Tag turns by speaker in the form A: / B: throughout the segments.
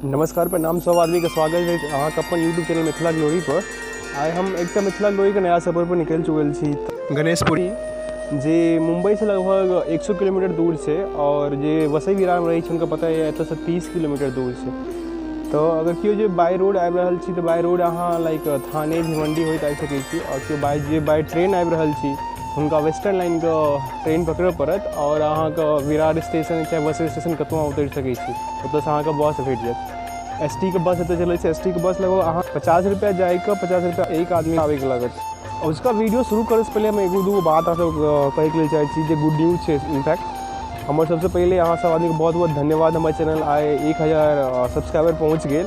A: नमस्कार, प्रणाम सब आदमी का स्वागत है अहाँ के अपन यूट्यूब चैनल मिथिला ग्लोरी पर। आइ हम एक मिथिला ग्लोरी के नया सफर पर निकल चुकल छी गणेशपुरी, जे मुंबई से लगभग 100 किलोमीटर दूर से, और जे वसई विरार में रही उनका पता है एत से 30 किलोमीटर दूर से। तो अगर क्यों जो बाय रोड आबि रहल छी तो बाय रोड अहाँ लाइक थाने भिवंडी होइत आबि सकै छी, और क्यों बाय ट्रेन आबि रहल छी उनका वेस्टर्न लाइन का ट्रेन पकड़े पड़त, और अहाँ के विरार स्टेशन चाहे बस स्टेशन कतौ उतर सकै छी, ओतऽ से अहाँ के बस भेट जायत। ST के बस एतऽ चलै छै। ST के बस लगभग अहाँ 50 रुपया जाए के 50 रुपया एक आदमी आवे के लागत। और उसका वीडियो शुरू करे से पहले हम एगो दूगो बात अहाँ सब कहे के लिए चाहे छी, जे गुड न्यूज छै। इनफैक्ट हमर सबसे पहले अहाँ सब आदमी के बहुत बहुत धन्यवाद। हमारे चैनल आए 1000 सब्सक्राइबर पहुँच गए।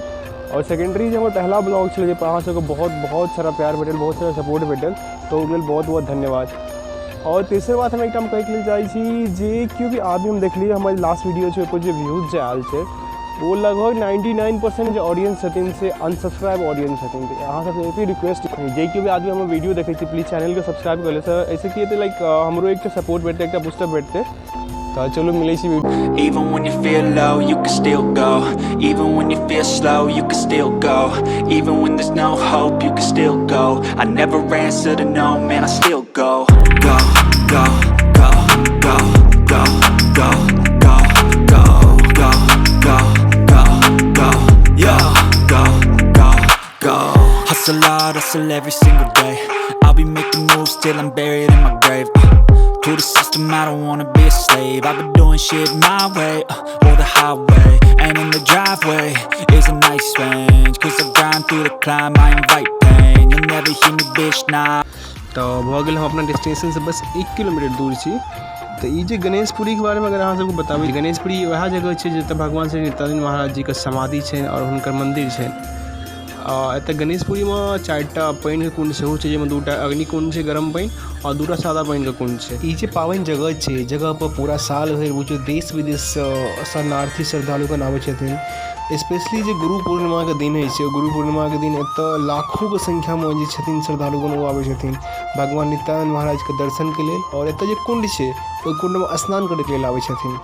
A: और सेकेंडरी जो हमारे पहला ब्लॉग छे, जे अहाँ सबके बहुत बहुत सारा प्यार भेटल, बहुत सारा सपोर्ट भेटल, तो ओहि लेल बहुत बहुत धन्यवाद। और तीसरी बात हम एक कहे के लिए चाहे छी, जे क्योंकि आदमी हम देखलिए हमारे लास्ट वीडियो छै ओपर जे व्यूज जे आयल छै, वो लगभग 99% जो ऑडियंस छथिन से अनसब्सक्राइब ऑडियंस छथिन। अहाँ सबसे एक रिक्वेस्ट जे कि भी आदमी हम वीडियो देखे छी प्लीज चैनल को सब्सक्राइब कर ले सर, ऐसे किए तो लाइक हमरो एक सपोर्ट भेटते, एक बूस्टर भेटते। तो चलो मिले छी video.
B: Even when you feel low, you can still go. Even when you feel slow, you can still go. Even when there's no hope, you can still go. I never answer to no, man, I still go. Go, go, go, go, go, go, go, go, go, go, go, go, yo, go, go, go. Hustle hard, hustle every single day. I'll be making moves till I'm buried in my grave. To the system, I don't wanna be a slave. I've been doing shit my way, or the highway. And in the driveway is a nice range, cause I grind through the climb, I invite pain. You'll never hear me, bitch, nah.
A: तो भऽ गेल हम अपना destination से बस 1 kilometre दूर छी। तो ये जो गणेशपुरी के बारे में अगर अहाँ सबको बताबी, गणेशपुरी वह जगह है जतऽ भगवान श्री नित्यानंद महाराज जी के समाधि है और हुनकर मंदिर है। एतऽ गणेशपुरी में 4टा पानि के कुंड सेहो छै, जाहिमे 2टा अग्नि कुंड छै गरम पानि, और 2टा सादा पानि के कुंड छै। ई जे पावन जगह छै, जगह पर पूरा साल भरि वो जो देश विदेश शरणार्थी श्रद्धालु के आबै छथिन। स्पेशली जो गुरु पूर्णिमा के दिन है, गुरु पूर्णिमा के दिन एतऽ लाखों के संख्या में जे छथिन श्रद्धालुगण वो आबै छथिन भगवान नित्यानंद महाराज के दर्शन के लेल। और एतऽ जे कुंड छै ओहि कुंड में स्नान करे के लेल आबै छथिन।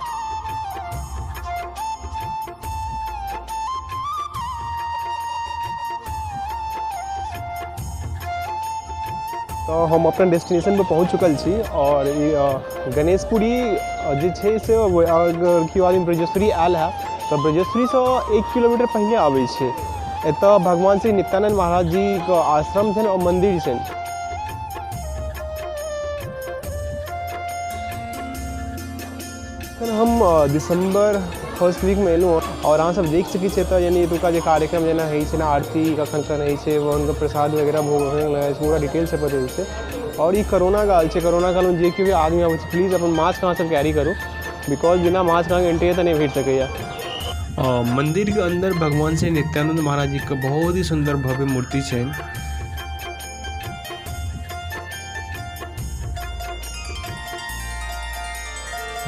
A: तो हम अपना डेस्टिनेशन पर पहुँच चुकल छी। और गणेशपुरी जे छै से अगर केओ आदमी ब्रजेश्वरी आयल है तो ब्रजेश्वरी से 1 किलोमीटर पहले आबै छै। एतऽ भगवान श्री नित्यानंद महाराज जी के आश्रम छै और मंदिर छै। हम दिसंबर फर्स्ट वीक में एलूँ, और अहाँ सब देख सकै छियै तऽ यानी एतुका जे कार्यक्रम जेना होइ छै ना, आरती कखन कखन होइ छै, उनका प्रसाद वगैरह भोग लगै छै, पूरा डिटेल से पता छै। और ये कोरोना काल छै, कोरोना काल में जे कि भी आदमी आबै छै प्लीज अपन मास्क अहाँ सब कैरी करू, बिकॉज बिना मास्क अहाँ एंट्री तो नहीं भेट सकैया। मंदिर के अंदर भगवान श्री नित्यानंद महाराज जी का बहुत ही सुंदर भव्य मूर्ति है।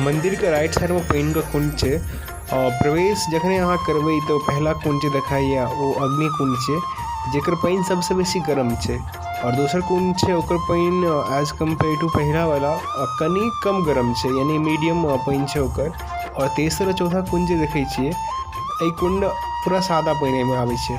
A: मंदिर के राइट साइड में पानी का कुंड है। और प्रवेश जखने अहाँ करबै तो पहला कुंड जे देखाइया वो अग्नि कुंड है, जेकर पानी सबसे बेसी गर्म है। और दोसर कुंड है ओकर पानी एज कम्पेयर टू पहिला वाला कनी कम गर्म है, यानी मीडियम पानी है ओकर। और तेसर और चौथा कुंड जे देखै छियै, एहि कुंड पूरा सादा पानी में आबै छै।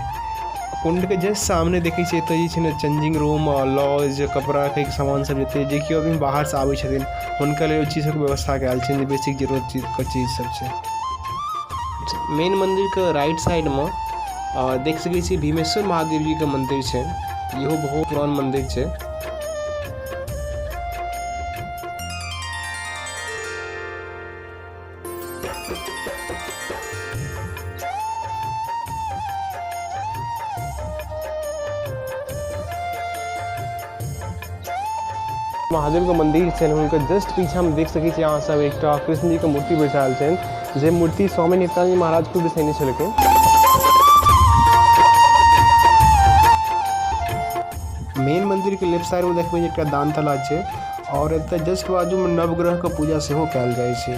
A: कुंड के जस्ट सामने देखै छियै तऽ जे छै ने चेंजिंग रूम, लॉज, कपड़ा के सामान सब जते जे कि अभी बाहर से आबै छथिन हुनका लेल चीज सबके व्यवस्था कयल छै, जे बेसिक जरूरत के चीज सब छै। मेन मंदिर के राइट साइड में देख सकै छी भीमेश्वर महादेव जी के मंदिर है। इहो बहुत पुरान मंदिर है। महादेव के मंदिर है, उनके जस्ट पीछे हम देख सकै छी अहाँ सब एकटा कृष्ण जी के मूर्ति बैठायल छै, जे मूर्ति स्वामी नित्यानंद महाराज खुद बैठेने छलखिन। मेन मंदिर के लेफ्ट साइड में देखबै एकटा दान तला है, और एतऽ जस्ट बाजू में नवग्रह के पूजा सेहो कयल जाइ छै।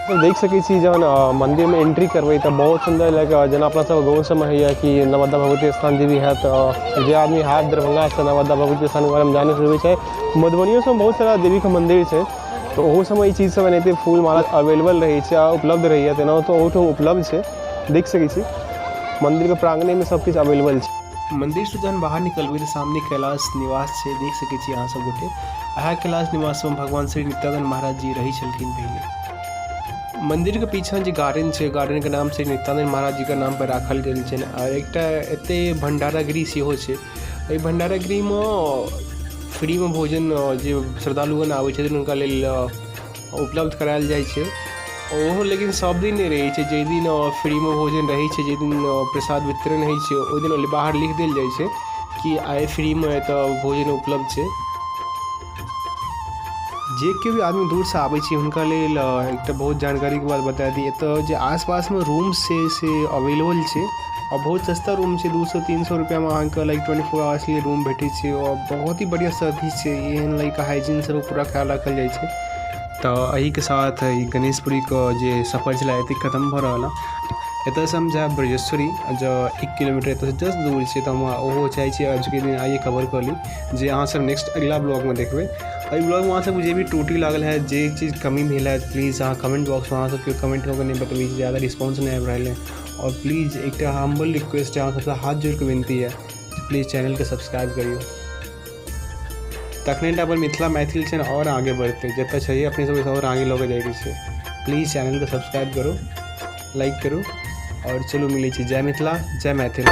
A: तो देख सकै छी जहन मंदिर में एंट्री करबै तऽ बहुत सुंदर लगे, जेना अपना सब गाँव सबमे होइए कि नवद्दा भगवती स्थान जे भी है, तो जे आदमी हाथ दरभंगा से नवद्दा भगवती स्थान के बारे में जाने से छै। मधुबनियों में बहुत सारा देवी के मंदिर है, तो ओहो समय ई चीज सब एनाहिते फूल माला अवेलेबल रहै छै, उपलब्ध रहैए, तेना तो ओहोठाम उपलब्ध छै। देख सकै छी मंदिर के प्रांगणे में सब किछु अवेलेबल छै। मंदिर से जहन बाहर निकलबै तऽ सामने कैलाश निवास छै, देख सकै छी अहाँ सब गोटे। अहाँ कैलाश निवास में भगवान श्री नित्यानंद महाराज जी रही छलखिन पहले। मंदिर के पीछा जे गार्डन छै, गार्डन के नाम श्री नित्यानंद महाराज जी के नाम पर राखल गेल छै। और एकटा एते भंडारागृह सेहो छै। एहि भंडारागृह में फ्री में भोजन जे श्रद्धालुगण आबै छथिन हुनका लेल उपलब्ध करायल जाइ छै। ओहो लेकिन सब दिन नहीं रहे छै। जे दिन फ्री में भोजन रहे छै, जे दिन प्रसाद वितरण होइ छै, ओहि दिन बाहर लिख देल जाइ छै कि आइ फ्री में एतऽ भोजन उपलब्ध छै। जे के भी आदमी दूर से आबै छै हुनका लेल एकटा बहुत जानकारी के बात बता दी, एतऽ जे आसपास में रूम से अवेलेबल छै और बहुत सस्ता रूम छै। 200-300 रुपया में अहाँके लाइक 24 आवर्स के लिए रूम भेटै छै और बहुत ही बढ़िया सर्विस छै। एहन लाइक हाइजीन सब पूरा ख्याल रखल जाइ छै। तो एही के साथ गणेशपुरी के जे सफर छला एते खत्म भ रहल। एतऽ से हम जायब ब्रजेश्वरी, जो 1 किलोमीटर एतऽ से जस्ट दूर छै। तो हम ओहो चाहै छी आज के दिन आइए कवर कर ली, जे अहाँ सब नेक्स्ट अगला ब्लॉग में देखबै। एहि ब्लॉग में अहाँ सब जे भी टूटी लागल है, जे चीज़ कमी भेल है, प्लीज़ अहाँ कमेंट बॉक्स में अहाँ सबके कमेंट कऽ के नहीं बतबै, ज़्यादा रिस्पॉन्स नहीं आबि रहल है। और प्लीज़ एक हम्बल रिक्वेस्ट है, अहाँ सबसे हाथ जोड़ के विनती है, प्लीज़ चैनल के सब्सक्राइब करियो। तखने टा अपन मिथिला मैथिल छै और आगे बढ़ते, जब चाहिए अपने सब और आगे लोग जाएगी से। प्लीज़ चैनल को सब्सक्राइब करो, लाइक करो और चलो मिले छी। जय मिथिला, जय मैथिल।